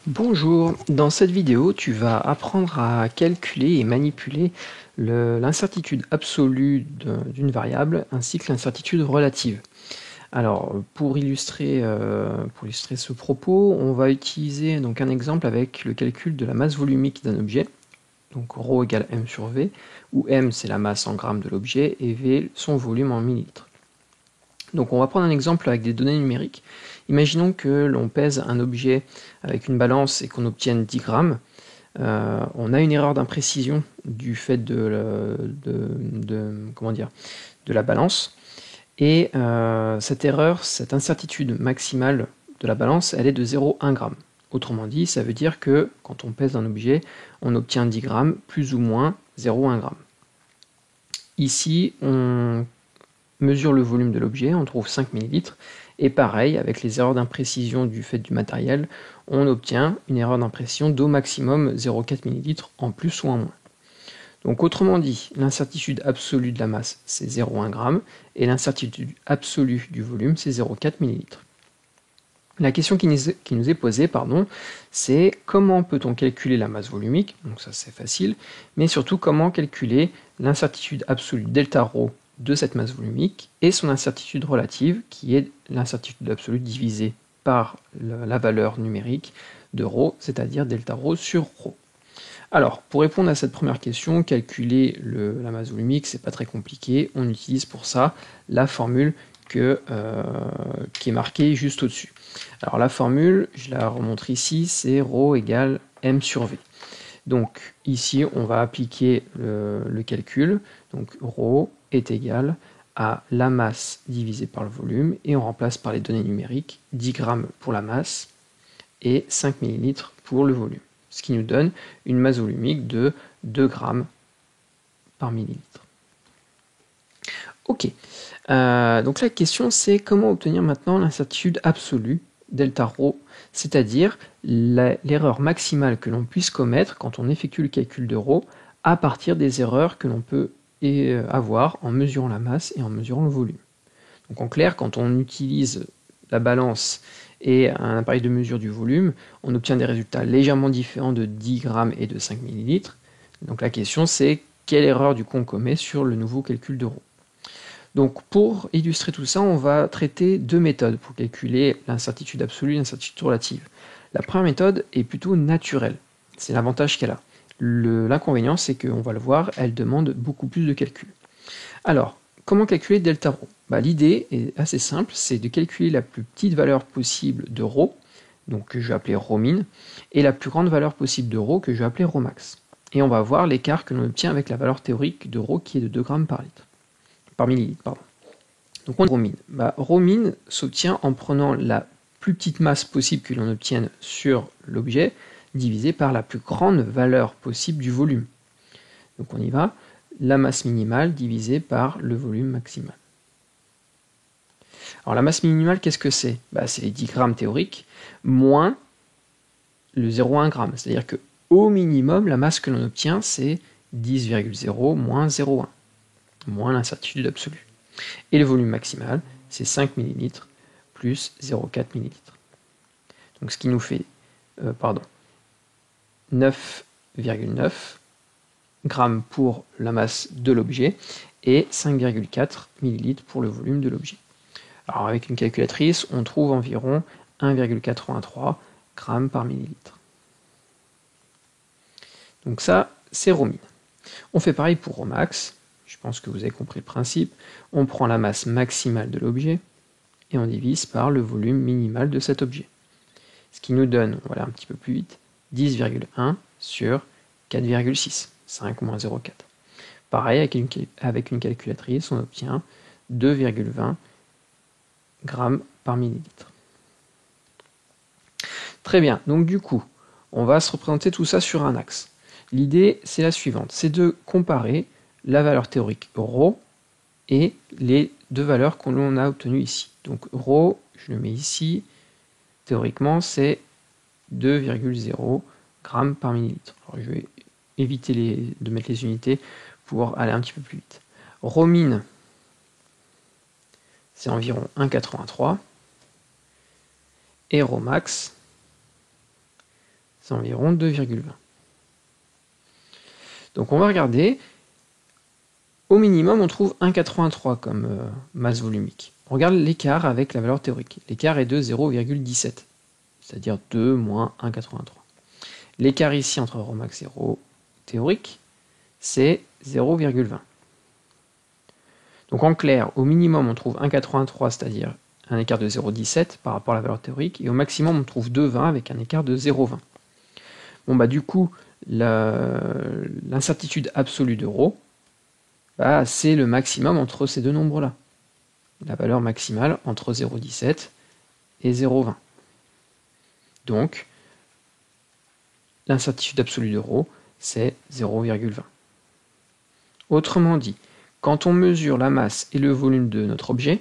Bonjour, dans cette vidéo tu vas apprendre à calculer et manipuler l'incertitude absolue d'une variable ainsi que l'incertitude relative. Alors pour illustrer ce propos, on va utiliser donc un exemple avec le calcul de la masse volumique d'un objet, donc ρ égale m sur v, où m c'est la masse en grammes de l'objet et v son volume en millilitres. Donc on va prendre un exemple avec des données numériques. Imaginons que l'on pèse un objet avec une balance et qu'on obtienne 10 grammes. On a une erreur d'imprécision du fait de la balance. Et cette erreur, cette incertitude maximale de la balance, elle est de 0,1 g. Autrement dit, ça veut dire que quand on pèse un objet, on obtient 10 grammes plus ou moins 0,1 g. Ici, on mesure le volume de l'objet, on trouve 5 ml, et pareil, avec les erreurs d'imprécision du fait du matériel, on obtient une erreur d'impression d'au maximum 0,4 ml en plus ou en moins. Donc autrement dit, l'incertitude absolue de la masse, c'est 0,1 g, et l'incertitude absolue du volume, c'est 0,4 ml. La question qui nous est posée, c'est comment peut-on calculer la masse volumique, donc ça c'est facile, mais surtout comment calculer l'incertitude absolue delta ρ de cette masse volumique et son incertitude relative, qui est l'incertitude absolue divisée par la valeur numérique de ρ, c'est-à-dire delta ρ sur ρ. Alors, pour répondre à cette première question, calculer la masse volumique, c'est pas très compliqué. On utilise pour ça la formule qui est marquée juste au-dessus. Alors la formule, je la remontre ici, c'est ρ égale m sur v. Donc ici, on va appliquer le calcul. Donc ρ est égal à la masse divisée par le volume, et on remplace par les données numériques 10 grammes pour la masse et 5 ml pour le volume, ce qui nous donne une masse volumique de 2 grammes par millilitre. Ok, donc la question c'est comment obtenir maintenant l'incertitude absolue delta ρ, c'est-à-dire l'erreur maximale que l'on puisse commettre quand on effectue le calcul de ρ à partir des erreurs que l'on peut avoir en mesurant la masse et en mesurant le volume. Donc en clair, quand on utilise la balance et un appareil de mesure du volume, on obtient des résultats légèrement différents de 10 grammes et de 5 ml. Donc la question c'est quelle erreur du coup on commet sur le nouveau calcul de ρ. Donc pour illustrer tout ça, on va traiter deux méthodes pour calculer l'incertitude absolue et l'incertitude relative. La première méthode est plutôt naturelle, c'est l'avantage qu'elle a. L'inconvénient, c'est qu'on va le voir, elle demande beaucoup plus de calcul. Alors, comment calculer delta ρ? L'idée est assez simple, c'est de calculer la plus petite valeur possible de ρ, donc que je vais appeler ρmin, et la plus grande valeur possible de ρ que je vais appeler ρmax. Et on va voir l'écart que l'on obtient avec la valeur théorique de ρ qui est de 2 grammes par millilitre. Donc on ρmin. Ρmin s'obtient en prenant la plus petite masse possible que l'on obtienne sur l'objet, divisé par la plus grande valeur possible du volume. Donc on y va, la masse minimale divisée par le volume maximal. Alors la masse minimale, qu'est-ce que c'est? C'est les 10 grammes théoriques, moins le 0,1 g. C'est-à-dire qu'au minimum, la masse que l'on obtient, c'est 10,0 moins 0,1, moins l'incertitude absolue. Et le volume maximal, c'est 5 ml plus 0,4 ml. Donc ce qui nous fait 9,9 grammes pour la masse de l'objet et 5,4 ml pour le volume de l'objet. Alors avec une calculatrice, on trouve environ 1,83 grammes par millilitre. Donc ça, c'est ρmin. On fait pareil pour ρmax. Je pense que vous avez compris le principe. On prend la masse maximale de l'objet et on divise par le volume minimal de cet objet. Ce qui nous donne, on va aller un petit peu plus vite, 10,1 sur 4,6, 5 moins 0,4. Pareil, avec une calculatrice, on obtient 2,20 grammes par millilitre. Très bien, donc du coup, on va se représenter tout ça sur un axe. L'idée, c'est la suivante, c'est de comparer la valeur théorique ρ et les deux valeurs que l'on a obtenues ici. Donc ρ, je le mets ici, théoriquement, c'est 2,0 grammes par millilitre. Alors, je vais éviter de mettre les unités pour aller un petit peu plus vite. Ρmin, c'est environ 1,83. Et ρmax, c'est environ 2,20. Donc on va regarder. Au minimum, on trouve 1,83 comme masse volumique. On regarde l'écart avec la valeur théorique. L'écart est de 0,17, c'est-à-dire 2 moins 1,83. L'écart ici entre ρ max et ρ théorique, c'est 0,20. Donc en clair, au minimum, on trouve 1,83, c'est-à-dire un écart de 0,17 par rapport à la valeur théorique, et au maximum, on trouve 2,20 avec un écart de 0,20. Bon, bah du coup, l'incertitude absolue de ρ, bah, c'est le maximum entre ces deux nombres-là. La valeur maximale entre 0,17 et 0,20. Donc, l'incertitude absolue de ρ, c'est 0,20. Autrement dit, quand on mesure la masse et le volume de notre objet,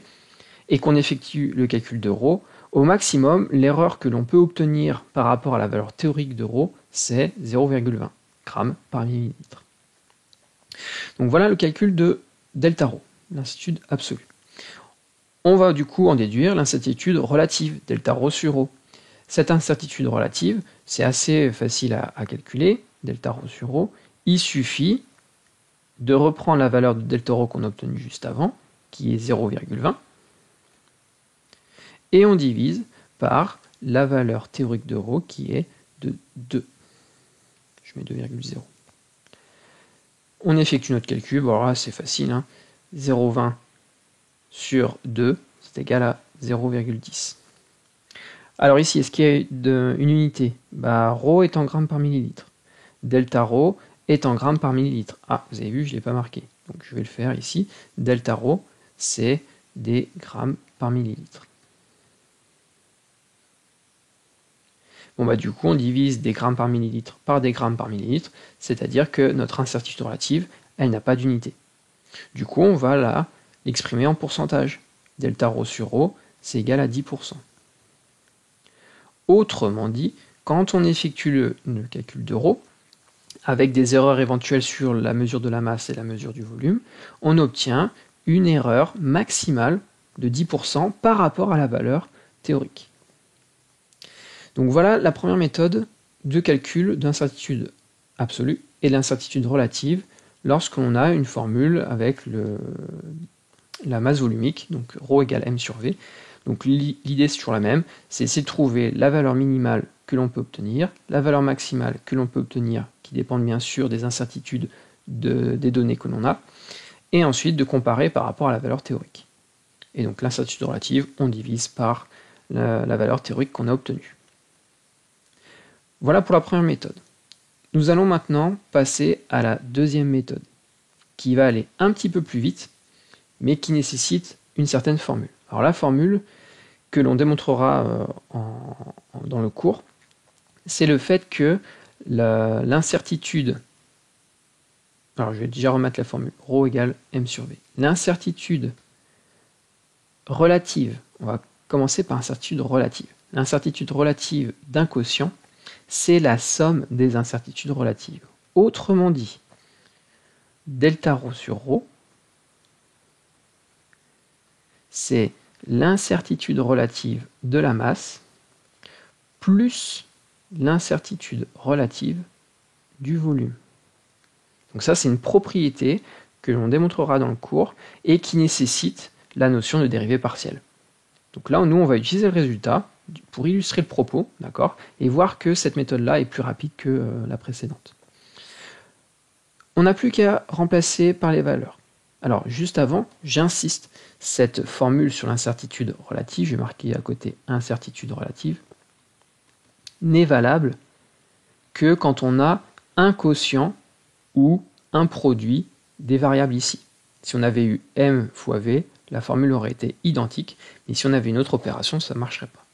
et qu'on effectue le calcul de ρ, au maximum, l'erreur que l'on peut obtenir par rapport à la valeur théorique de ρ, c'est 0,20 g par millilitre. Donc voilà le calcul de delta ρ, l'incertitude absolue. On va du coup en déduire l'incertitude relative, delta ρ sur ρ. Cette incertitude relative, c'est assez facile à calculer, delta ρ sur ρ. Il suffit de reprendre la valeur de delta ρ qu'on a obtenue juste avant, qui est 0,20, et on divise par la valeur théorique de ρ qui est de 2. Je mets 2,0. On effectue notre calcul, bon alors là c'est facile, hein. 0,20 sur 2, c'est égal à 0,10. Alors ici, est-ce qu'il y a une unité? Bah, ρ est en grammes par millilitre. Delta ρ est en grammes par millilitre. Ah, vous avez vu, je ne l'ai pas marqué. Donc je vais le faire ici. Delta ρ, c'est des grammes par millilitre. Bon bah du coup, on divise des grammes par millilitre par des grammes par millilitre, c'est-à-dire que notre incertitude relative, elle n'a pas d'unité. Du coup, on va là l'exprimer en pourcentage. Delta ρ sur ρ, c'est égal à 10%. Autrement dit, quand on effectue le calcul de ρ, avec des erreurs éventuelles sur la mesure de la masse et la mesure du volume, on obtient une erreur maximale de 10% par rapport à la valeur théorique. Donc voilà la première méthode de calcul d'incertitude absolue et l'incertitude relative lorsqu'on a une formule avec la masse volumique, donc ρ égale m sur v. Donc l'idée c'est toujours la même, c'est essayer de trouver la valeur minimale que l'on peut obtenir, la valeur maximale que l'on peut obtenir, qui dépendent bien sûr des incertitudes des données que l'on a, et ensuite de comparer par rapport à la valeur théorique. Et donc l'incertitude relative, on divise par la valeur théorique qu'on a obtenue. Voilà pour la première méthode. Nous allons maintenant passer à la deuxième méthode, qui va aller un petit peu plus vite, mais qui nécessite une certaine formule. Alors la formule que l'on démontrera dans le cours, c'est le fait que l'incertitude, alors je vais déjà remettre la formule, ρ égale m sur v. L'incertitude relative, on va commencer par l'incertitude relative. L'incertitude relative d'un quotient, c'est la somme des incertitudes relatives. Autrement dit, delta ρ sur ρ, c'est l'incertitude relative de la masse plus l'incertitude relative du volume. Donc ça, c'est une propriété que l'on démontrera dans le cours et qui nécessite la notion de dérivée partielle. Donc là, nous, on va utiliser le résultat pour illustrer le propos, d'accord, et voir que cette méthode-là est plus rapide que la précédente. On n'a plus qu'à remplacer par les valeurs. Alors, juste avant, j'insiste, cette formule sur l'incertitude relative, je vais marquer à côté incertitude relative, n'est valable que quand on a un quotient ou un produit des variables ici. Si on avait eu m fois v, la formule aurait été identique, mais si on avait une autre opération, ça ne marcherait pas.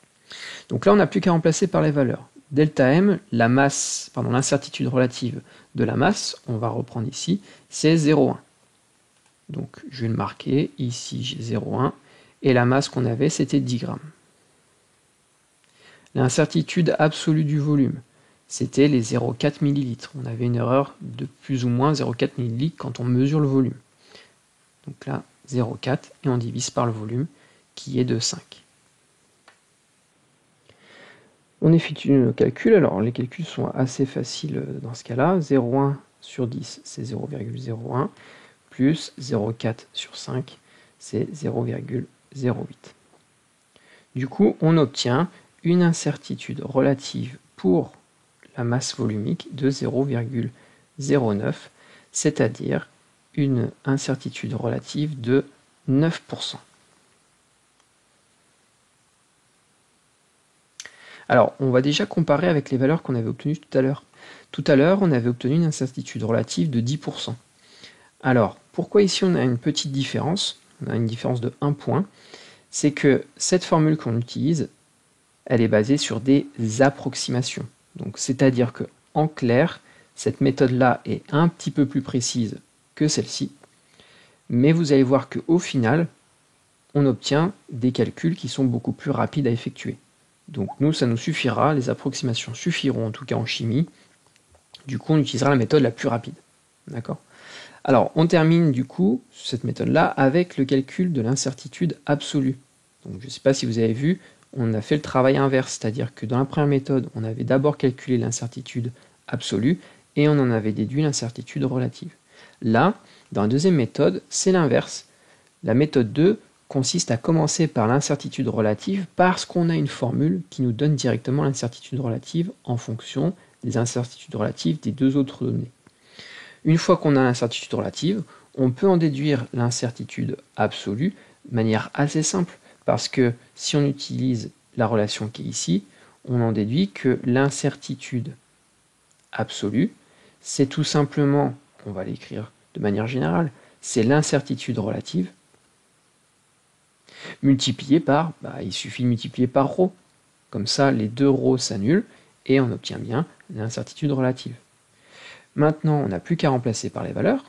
Donc là, on n'a plus qu'à remplacer par les valeurs. Delta m, l'incertitude relative de la masse, on va reprendre ici, c'est 0,1. Donc je vais le marquer, ici j'ai 0,1, et la masse qu'on avait c'était 10 grammes. L'incertitude absolue du volume, c'était les 0,4 ml. On avait une erreur de plus ou moins 0,4 ml quand on mesure le volume. Donc là, 0,4 et on divise par le volume qui est de 5. On effectue nos calculs. Alors les calculs sont assez faciles dans ce cas-là. 0,1 sur 10, c'est 0,01, plus 0,4 sur 5, c'est 0,08. Du coup, on obtient une incertitude relative pour la masse volumique de 0,09, c'est-à-dire une incertitude relative de 9%. Alors, on va déjà comparer avec les valeurs qu'on avait obtenues tout à l'heure. Tout à l'heure, on avait obtenu une incertitude relative de 10%. Alors, pourquoi ici on a une petite différence? On a une différence de 1 point. C'est que cette formule qu'on utilise, elle est basée sur des approximations. Donc, c'est-à-dire que, en clair, cette méthode-là est un petit peu plus précise que celle-ci, mais vous allez voir qu'au final, on obtient des calculs qui sont beaucoup plus rapides à effectuer. Donc nous, ça nous suffira, les approximations suffiront en tout cas en chimie. Du coup, on utilisera la méthode la plus rapide. D'accord? Alors, on termine du coup cette méthode-là avec le calcul de l'incertitude absolue. Donc je ne sais pas si vous avez vu, on a fait le travail inverse, c'est-à-dire que dans la première méthode, on avait d'abord calculé l'incertitude absolue et on en avait déduit l'incertitude relative. Là, dans la deuxième méthode, c'est l'inverse. La méthode 2 consiste à commencer par l'incertitude relative parce qu'on a une formule qui nous donne directement l'incertitude relative en fonction des incertitudes relatives des deux autres données. Une fois qu'on a l'incertitude relative, on peut en déduire l'incertitude absolue de manière assez simple parce que si on utilise la relation qui est ici, on en déduit que l'incertitude absolue, c'est tout simplement, on va l'écrire de manière générale, c'est l'incertitude relative multiplié par, il suffit de multiplier par ρ. Comme ça, les deux ρ s'annulent et on obtient bien l'incertitude relative. Maintenant, on n'a plus qu'à remplacer par les valeurs,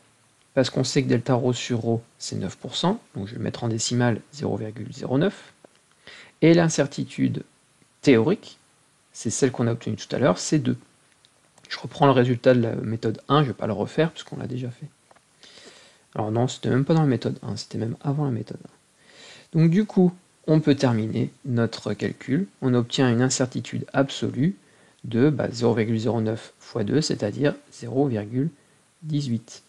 parce qu'on sait que delta ρ sur ρ, c'est 9%, donc je vais mettre en décimale 0,09. Et l'incertitude théorique, c'est celle qu'on a obtenue tout à l'heure, c'est 2. Je reprends le résultat de la méthode 1, je ne vais pas le refaire, puisqu'on l'a déjà fait. Alors non, c'était même pas dans la méthode 1, c'était même avant la méthode 1. Donc du coup, on peut terminer notre calcul. On obtient une incertitude absolue de 0,09 fois 2, c'est-à-dire 0,18.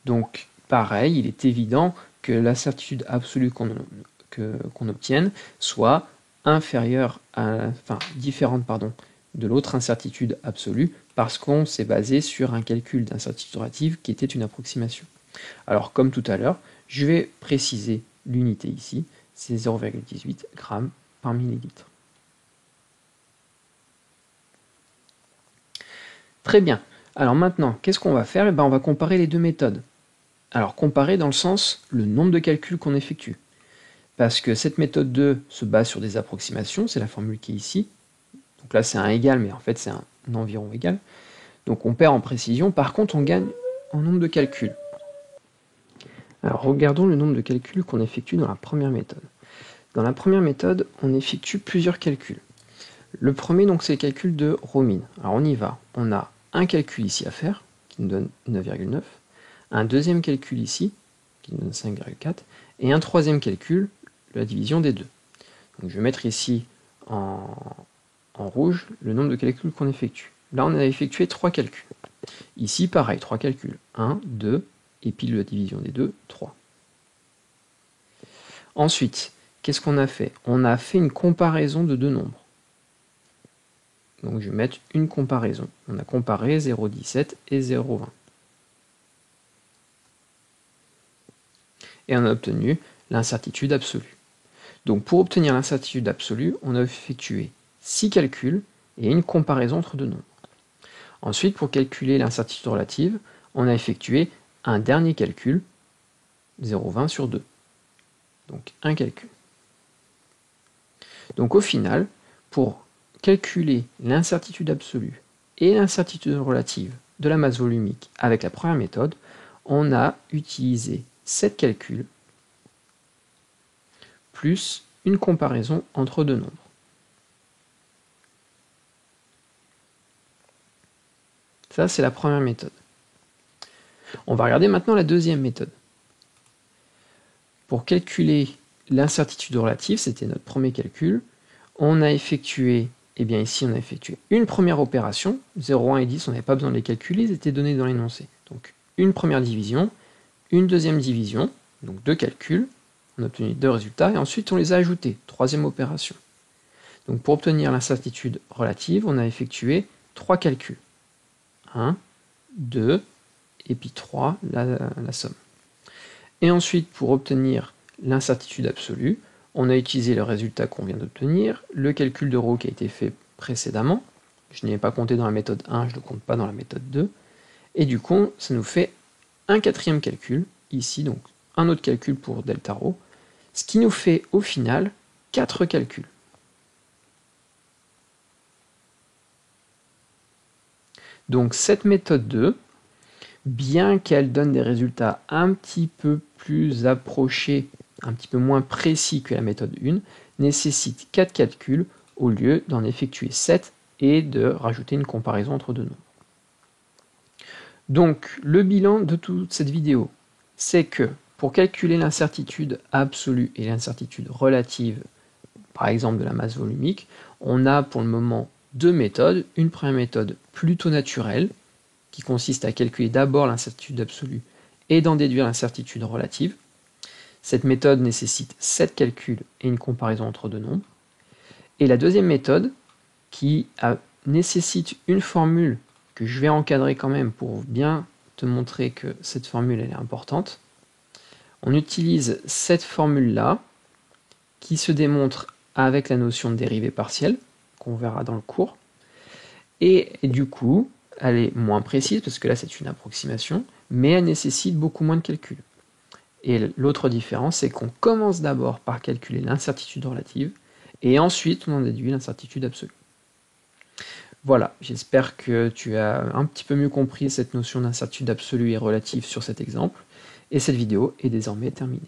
Donc pareil, il est évident que l'incertitude absolue qu'on obtienne soit inférieure différente de l'autre incertitude absolue parce qu'on s'est basé sur un calcul d'incertitude relative qui était une approximation. Alors comme tout à l'heure, je vais préciser l'unité ici, c'est 0,18 grammes par millilitre. Très bien. Alors maintenant, qu'est-ce qu'on va faire? On va comparer les deux méthodes. Alors comparer dans le sens le nombre de calculs qu'on effectue. Parce que cette méthode 2 se base sur des approximations, c'est la formule qui est ici. Donc là c'est un égal, mais en fait c'est un environ égal. Donc on perd en précision, par contre on gagne en nombre de calculs. Alors regardons le nombre de calculs qu'on effectue dans la première méthode. Dans la première méthode, on effectue plusieurs calculs. Le premier, donc, c'est le calcul de ρmin. Alors on y va. On a un calcul ici à faire, qui nous donne 9,9. Un deuxième calcul ici, qui nous donne 5,4. Et un troisième calcul, la division des deux. Donc je vais mettre ici en rouge le nombre de calculs qu'on effectue. Là, on a effectué 3 calculs. Ici, pareil, 3 calculs. 1, 2, et puis la division des deux, 3. Ensuite, qu'est-ce qu'on a fait? On a fait une comparaison de deux nombres. Donc je vais mettre une comparaison. On a comparé 0,17 et 0,20. Et on a obtenu l'incertitude absolue. Donc pour obtenir l'incertitude absolue, on a effectué 6 calculs et une comparaison entre deux nombres. Ensuite, pour calculer l'incertitude relative, on a effectué un dernier calcul, 0,20 sur 2. Donc un calcul. Donc au final, pour calculer l'incertitude absolue et l'incertitude relative de la masse volumique avec la première méthode, on a utilisé 7 calculs plus une comparaison entre deux nombres. Ça, c'est la première méthode. On va regarder maintenant la deuxième méthode. Pour calculer l'incertitude relative, c'était notre premier calcul. On a effectué, eh bien ici on a effectué une première opération, 0, 1 et 10, on n'avait pas besoin de les calculer, ils étaient donnés dans l'énoncé. Donc une première division, une deuxième division, donc 2 calculs, on a obtenu 2 résultats, et ensuite on les a ajoutés, troisième opération. Donc pour obtenir l'incertitude relative, on a effectué 3 calculs. 1, 2, et puis 3, la somme. Et ensuite, pour obtenir l'incertitude absolue, on a utilisé le résultat qu'on vient d'obtenir, le calcul de ρ qui a été fait précédemment. Je n'y ai pas compté dans la méthode 1, je ne le compte pas dans la méthode 2. Et du coup, ça nous fait un quatrième calcul, ici, donc un autre calcul pour delta ρ, ce qui nous fait au final 4 calculs. Donc cette méthode 2, bien qu'elle donne des résultats un petit peu plus approchés, un petit peu moins précis que la méthode 1, nécessite 4 calculs au lieu d'en effectuer 7 et de rajouter une comparaison entre deux nombres. Donc le bilan de toute cette vidéo, c'est que pour calculer l'incertitude absolue et l'incertitude relative, par exemple de la masse volumique, on a pour le moment 2 méthodes. Une première méthode plutôt naturelle, qui consiste à calculer d'abord l'incertitude absolue et d'en déduire l'incertitude relative. Cette méthode nécessite 7 calculs et une comparaison entre deux nombres. Et la deuxième méthode, qui nécessite une formule que je vais encadrer quand même pour bien te montrer que cette formule elle est importante. On utilise cette formule-là, qui se démontre avec la notion de dérivée partielle, qu'on verra dans le cours. Et du coup, elle est moins précise, parce que là c'est une approximation, mais elle nécessite beaucoup moins de calculs. Et l'autre différence, c'est qu'on commence d'abord par calculer l'incertitude relative, et ensuite on en déduit l'incertitude absolue. Voilà, j'espère que tu as un petit peu mieux compris cette notion d'incertitude absolue et relative sur cet exemple, et cette vidéo est désormais terminée.